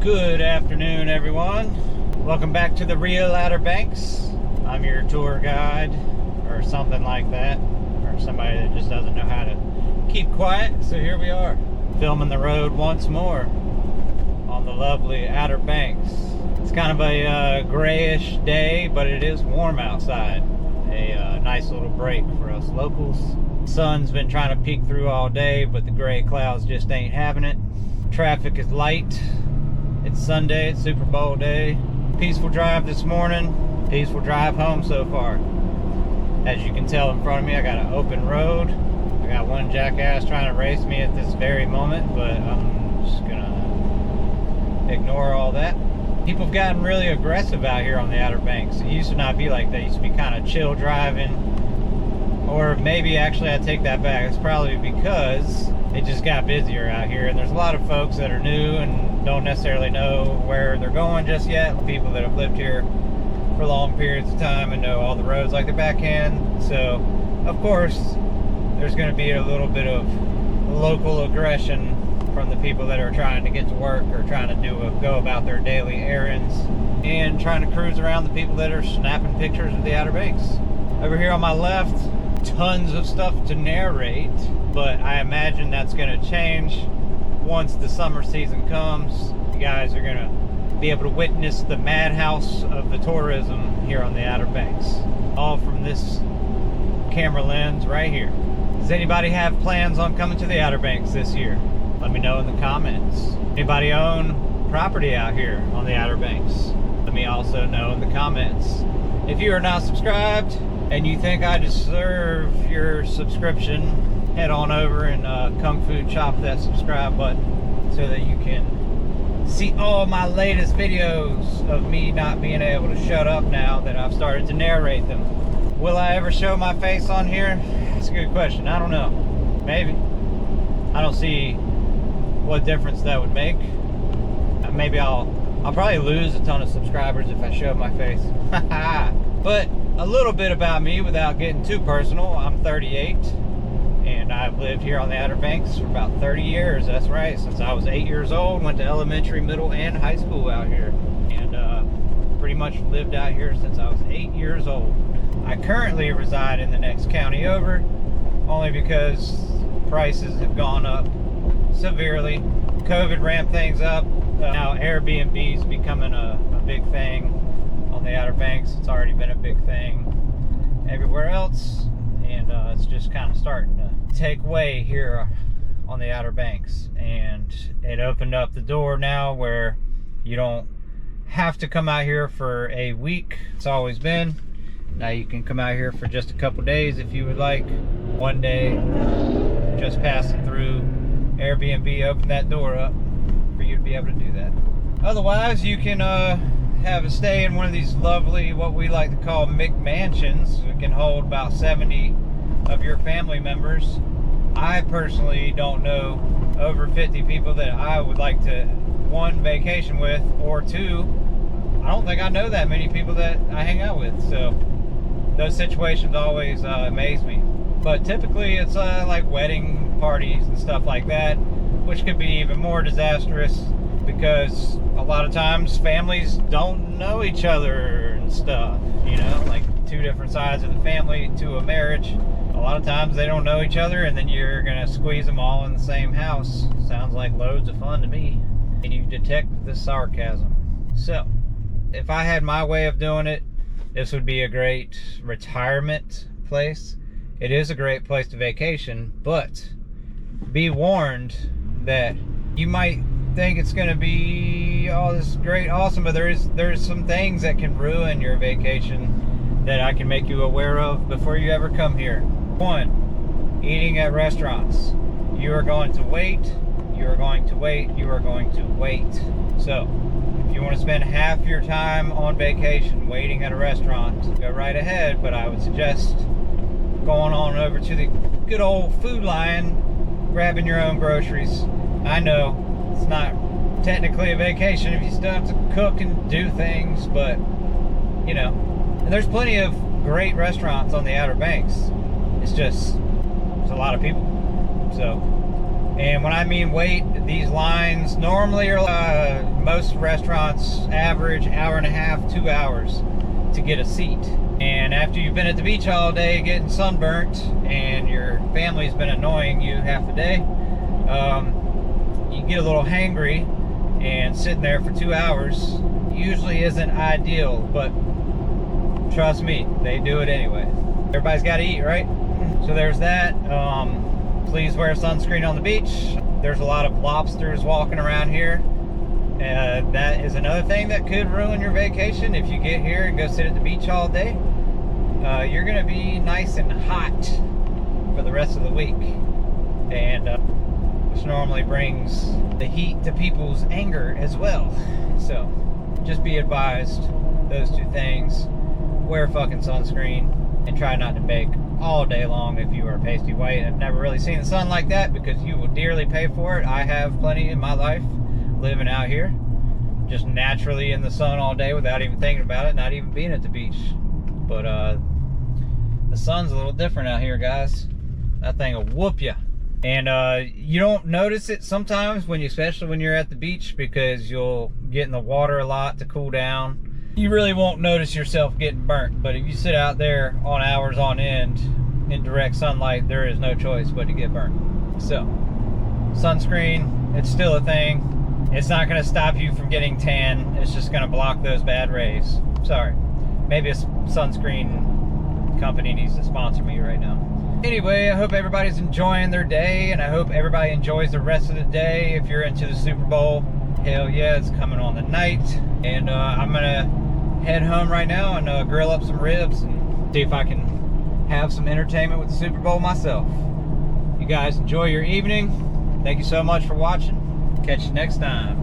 Good afternoon, everyone. Welcome back to the real Outer Banks. I'm your tour guide, or something like that, or somebody that just doesn't know how to keep quiet. So here we are, filming the road once more on the lovely Outer Banks. It's kind of a grayish day, but it is warm outside. A nice little break for us locals. Sun's been trying to peek through all day, but the gray clouds just ain't having it. Traffic is light. It's Sunday, it's Super Bowl day. Peaceful drive this morning, peaceful drive home so far. As you can tell in front of me, I got an open road. I got one jackass trying to race me at this very moment, but I'm just gonna ignore all that. People have gotten really aggressive out here on the Outer Banks. It used to not be like that. It used to be kind of chill driving. Or maybe actually I take that back. It's probably because it just got busier out here, and there's a lot of folks that are new and don't necessarily know where they're going just yet. People that have lived here for long periods of time and know all the roads like the backhand. So of course there's going to be a little bit of local aggression from the people that are trying to get to work or trying to go about their daily errands, and trying to cruise around the people that are snapping pictures of the Outer Banks. Over here on my left, tons of stuff to narrate, but I imagine that's going to change once the summer season comes. You guys are going to be able to witness the madhouse of the tourism here on the Outer Banks, all from this camera lens right here. Does anybody have plans on coming to the Outer Banks this year? Let me know in the comments. Anybody own property out here on the Outer Banks? Let me also know in the comments. If you are not subscribed and you think I deserve your subscription, head on over and kung fu chop that subscribe button so that you can see all my latest videos of me not being able to shut up now that I've started to narrate them. Will I ever show my face on here? It's a good question. I don't know. Maybe. I don't see what difference that would make. Maybe I'll probably lose a ton of subscribers if I show my face. But a little bit about me without getting too personal. I'm 38 and I've lived here on the Outer Banks for about 30 years. That's right, since I was 8 years old. Went to elementary, middle, and high school out here, and pretty much lived out here since I was 8 years old. I currently reside in the next county over, only because prices have gone up severely. COVID ramped things up. Now Airbnb is becoming a big thing on the Outer Banks. It's already been a big thing everywhere else, and it's just kind of starting to take way here on the Outer Banks. And it opened up the door now where you don't have to come out here for a week. It's always been. Now you can come out here for just a couple days if you would like. One day, just passing through, Airbnb opened that door up for you to be able to do that. Otherwise, you can have a stay in one of these lovely, what we like to call McMansions. It can hold about 70 of your family members. I personally don't know over 50 people that I would like to, one, vacation with, or two, I don't think I know that many people that I hang out with. So those situations always amaze me. But typically it's like wedding parties and stuff like that, which could be even more disastrous because a lot of times families don't know each other and stuff, you know, like two different sides of the family to a marriage. A lot of times they don't know each other, and then you're gonna squeeze them all in the same house. Sounds like loads of fun to me. And you detect the sarcasm. So if I had my way of doing it, this would be a great retirement place. It is a great place to vacation, but be warned that you might think it's going to be all this great, awesome, but there's some things that can ruin your vacation that I can make you aware of before you ever come here. One, eating at restaurants. You are going to wait, you are going to wait, you are going to wait. So if you want to spend half your time on vacation waiting at a restaurant, go right ahead, but I would suggest going on over to the good old Food Lion, grabbing your own groceries. I know it's not technically a vacation if you still have to cook and do things, but you know, and there's plenty of great restaurants on the Outer Banks. It's just there's a lot of people. So, and when I mean wait, These lines normally are, most restaurants average hour and a half, 2 hours to get a seat. And after you've been at the beach all day getting sunburnt and your family's been annoying you half the day, you get a little hangry, and sitting there for 2 hours usually isn't ideal, but trust me, they do it anyway. Everybody's got to eat, right? So there's that. Please wear sunscreen on the beach. There's a lot of lobsters walking around here. That is another thing that could ruin your vacation. If you get here and go sit at the beach all day, you're gonna be nice and hot for the rest of the week, and which normally brings the heat to people's anger as well. So just be advised, those two things. Wear fucking sunscreen and try not to bake all day long if you are pasty white. I've never really seen the sun like that, because you will dearly pay for it. I have plenty in my life living out here, just naturally in the sun all day without even thinking about it, not even being at the beach. But the sun's a little different out here, guys. That thing will whoop you. And you don't notice it sometimes, especially when you're at the beach, because you'll get in the water a lot to cool down. You really won't notice yourself getting burnt. But if you sit out there on hours on end in direct sunlight, there is no choice but to get burnt. So sunscreen, it's still a thing. It's not going to stop you from getting tan. It's just going to block those bad rays. Sorry. Maybe a sunscreen company needs to sponsor me right now. Anyway, I hope everybody's enjoying their day, and I hope everybody enjoys the rest of the day. If you're into the Super Bowl, hell yeah, it's coming on the night. And I'm going to head home right now and grill up some ribs and see if I can have some entertainment with the Super Bowl myself. You guys enjoy your evening. Thank you so much for watching. Catch you next time.